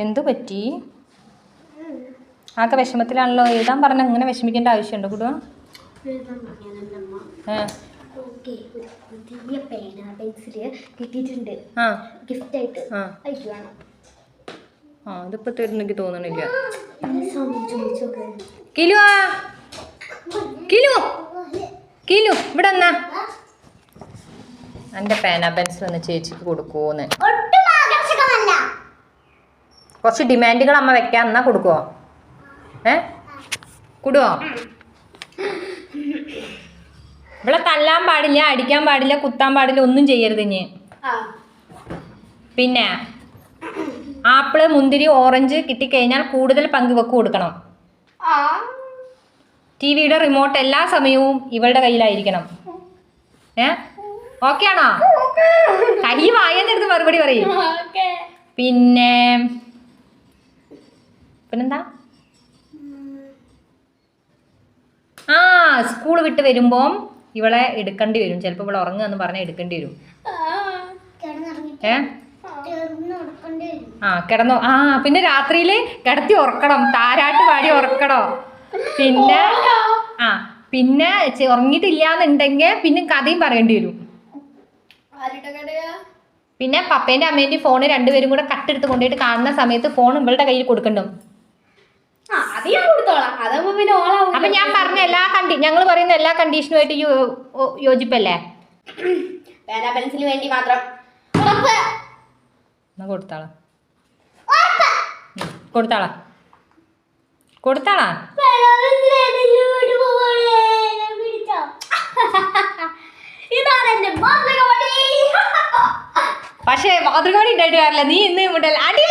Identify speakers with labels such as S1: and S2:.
S1: എന്തു പറ്റി? ആകെ വിഷമത്തിലാണല്ലോ. എഴുതാൻ പറഞ്ഞാൽ അങ്ങനെ വിഷമിക്കേണ്ട ആവശ്യമുണ്ടോ കുടുവാ? അതിപ്പോ തരുന്നെനിക്ക് തോന്നണില്ല. കിലു കിലു കിലു ഇവിടെ എന്നാ എൻ്റെ പേന പെൻസിൽ ഒന്ന് ചേച്ചിക്ക് കൊടുക്കുമോന്ന്. കുറച്ച് ഡിമാൻഡുകൾ അമ്മ വെക്കാൻ എന്നാ കൊടുക്കുവോ? കൊടുവോ? ഇവിടെ തല്ലാൻ പാടില്ല, അടിക്കാൻ പാടില്ല, കുത്താൻ പാടില്ല, ഒന്നും ചെയ്യരുത് ഇനി. പിന്നെ ആപ്പിള്, മുന്തിരി, ഓറഞ്ച് കിട്ടിക്കഴിഞ്ഞാൽ കൂടുതൽ പങ്കുവെക്ക് കൊടുക്കണം. ടിവിയുടെ റിമോട്ട് എല്ലാ സമയവും ഇവളുടെ കയ്യിലായിരിക്കണം. ഓക്കെ ആണോ? കൈ വായെന്നെടുത്ത് മറുപടി പറയും. പിന്നെന്താ? സ്കൂൾ വിട്ട് വരുമ്പോൾ ഇവളെ എടുക്കേണ്ടി വരും. ചിലപ്പോൾ ഇവളെ ഉറങ്ങുകയെന്ന് പറഞ്ഞാൽ എടുക്കേണ്ടി വരും. കിടന്നോ? പിന്നെ രാത്രിയിൽ കിടത്തി ഉറക്കണം, താരാട്ട് പാടി ഉറക്കണോ. പിന്നെ പിന്നെ ഉറങ്ങിയിട്ടില്ലാന്നുണ്ടെങ്കിൽ പിന്നെ കഥയും പറയേണ്ടി വരും. പിന്നെ പപ്പേൻ്റെ അമ്മേൻ്റെയും ഫോണ് രണ്ടുപേരും കൂടെ കട്ടെടുത്ത് കൊണ്ടുപോയിട്ട് കാണുന്ന സമയത്ത് ഫോൺ ഇവളുടെ കയ്യിൽ കൊടുക്കണ്ടും. അപ്പൊ ഞാൻ പറഞ്ഞ ഞങ്ങൾ പറയുന്ന എല്ലാ കണ്ടീഷനുമായിട്ട് യോജിപ്പല്ലേ?
S2: പെൻസിന് വേണ്ടി മാത്രം
S1: കൊടുത്താളാ കൊടുത്താളാ കൊടുത്താളാ. പക്ഷേ മാതൃകോടി ഉണ്ടായിട്ട് കാര്യമില്ല. നീ ഇന്ന് അടി